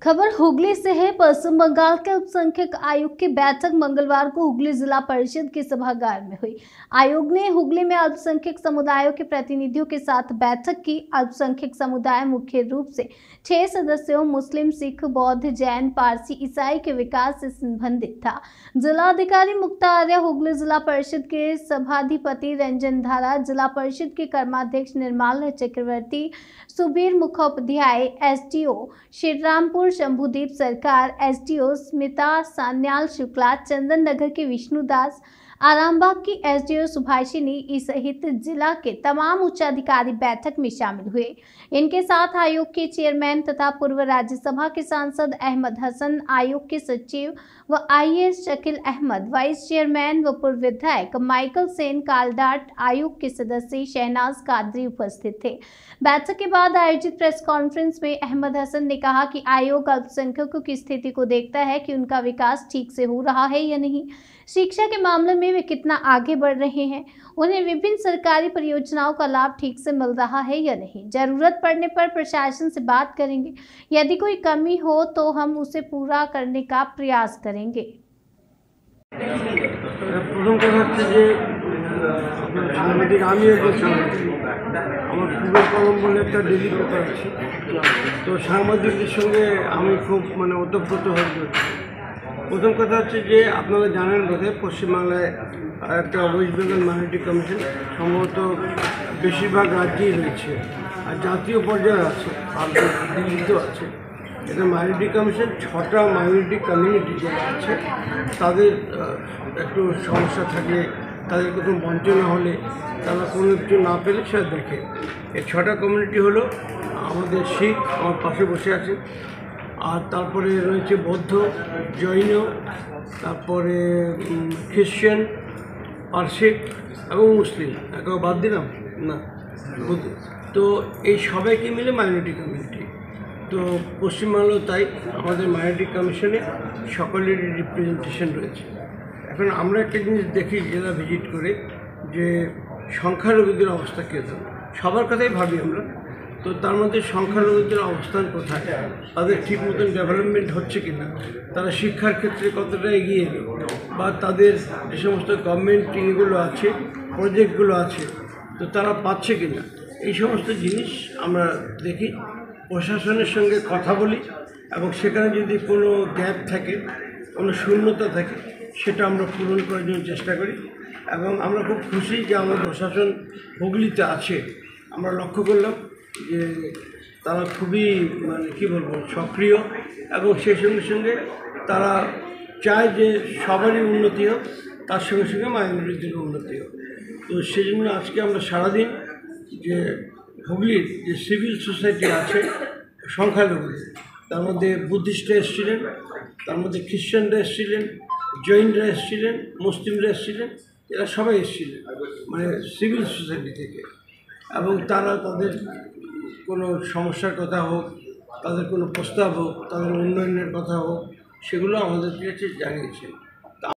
खबर हुगली से है। पश्चिम बंगाल के अल्पसंख्यक आयोग की बैठक मंगलवार को हुगली जिला परिषद के सभागार में हुई। आयोग ने हुगली में अल्पसंख्यक समुदायों के प्रतिनिधियों के साथ बैठक की। अल्पसंख्यक समुदाय मुख्य रूप से 6 सदस्यों मुस्लिम, सिख, बौद्ध, जैन, पारसी, ईसाई के विकास से संबंधित था। जिलाधिकारी मुक्ता आर्य, हुगली जिला परिषद के सभाधिपति रंजन धारा, जिला परिषद के कर्माध्यक्ष निर्मला चक्रवर्ती, सुबीर मुखोपाध्याय, एसडीओ श्रीरामपुर शंभुदीप सरकार, एसडीओ स्मिता सान्याल शुक्ला, चंदन नगर के विष्णुदास, आरामबाग की एसडीओ सुभाषिनी सहित जिला के तमाम उच्चाधिकारी बैठक में शामिल हुए। इनके साथ आयोग के चेयरमैन तथा पूर्व राज्यसभा के सांसद अहमद हसन, आयोग के सचिव व IAS Shakeel Ahmed, vice chairman व पूर्व विधायक माइकल सेन कालडाट, आयोग के सदस्य शहनाज कादरी उपस्थित थे। बैठक के बाद आयोजित प्रेस कॉन्फ्रेंस में अहमद हसन ने कहा कि आयोग अल्पसंख्यकों की स्थिति को देखता है कि उनका विकास ठीक से हो रहा है या नहीं, शिक्षा के मामले में वे कितना आगे बढ़ रहे हैं, उन्हें विभिन्न सरकारी परियोजनाओं का लाभ ठीक से मिल रहा है या नहीं। जरूरत पड़ने पर प्रशासन से बात करेंगे, यदि कोई कमी हो तो हम उसे पूरा करने का प्रयास करेंगे। प्रथम কথা হচ্ছে যে সাংবাদিক আমি একজন সাংবাদিক, আমার পূর্ব কলম বলে একটা ডেলি পেপার আছে, তো সাংবাদিকদের সঙ্গে আমি খুব ওতপ্রোত হয়ে পড়েছি। প্রথম কথা হচ্ছে যে আপনারা জানেন বোধহয় পশ্চিমবাংলায় একটা ওয়েস্ট বেঙ্গল মাইনরিটি কমিশন সম্ভবত বেশিরভাগ রাজ্যেই রয়েছে, আর জাতীয় পর্যায়ে আছে, দিল্লিতেও আছে। এটা মাইনরিটি কমিশন 6টা মাইনরিটি কমিউনিটি যারা আছে তাদের একটু সমস্যা থাকলে, তাদের কোনো বঞ্চনা হলে, তারা কোনো কিছু না পেলে সেটা দেখে। এই 6টা কমিউনিটি হলো আমাদের শিখ, আমার পাশে বসে আছে, আর তারপরে রয়েছে বৌদ্ধ, জৈন, তারপরে খ্রিশ্চান, পারসিক এবং মুসলিম। একেবারে বাদ দিলাম না? তো এই সবাইকে মিলে মাইনরিটি কমিউনিটি। তো পশ্চিমবাংলাও তাই, আমাদের মাইনরিটি কমিশনে সকলেরই রিপ্রেজেন্টেশন রয়েছে। এখন আমরা একটা জিনিস দেখি জেলা ভিজিট করে, যে সংখ্যালঘুদের অবস্থা কীরকম। সবার কথাই ভাবি আমরা, তো তার মধ্যে সংখ্যালঘুদের অবস্থান কোথায়, তাদের ঠিক মতন ডেভেলপমেন্ট হচ্ছে কি না, তারা শিক্ষার ক্ষেত্রে কতটা এগিয়ে, বা তাদের যে সমস্ত গভর্নমেন্ট ইয়েগুলো আছে, প্রজেক্টগুলো আছে, তো তারা পাচ্ছে কি না, এই সমস্ত জিনিস আমরা দেখি। প্রশাসনের সঙ্গে কথা বলি এবং সেখানে যদি কোনো গ্যাপ থাকে, কোনো শূন্যতা থাকে, সেটা আমরা পূরণ করার জন্য চেষ্টা করি। এবং আমরা খুব খুশি যে আমাদের প্রশাসন হুগলিতে আছে। আমরা লক্ষ্য করলাম যে তারা খুবই সক্রিয়, এবং সেই সঙ্গে সঙ্গে তারা চায় যে সবারই উন্নতি হোক, তার সঙ্গে সঙ্গে মাইনরিটির উন্নতি হোক। তো সেই জন্য আজকে আমরা সারাদিন যে হুগলির যে সিভিল সোসাইটি আছে সংখ্যালঘুদের, তার মধ্যে বুদ্ধিস্টরা এসেছিলেন, তার মধ্যে খ্রিশ্চানরা এসেছিলেন, জৈনরা এসেছিলেন, মুসলিমরা এসেছিলেন, এরা সবাই এসেছিলেন সিভিল সোসাইটি থেকে। এবং তারা তাদের কোনো সমস্যার কথা হোক, তাদের কোনো প্রস্তাব হোক, তাদের উন্নয়নের কথা হোক, সেগুলো আমাদের কাছে জানিয়েছেন।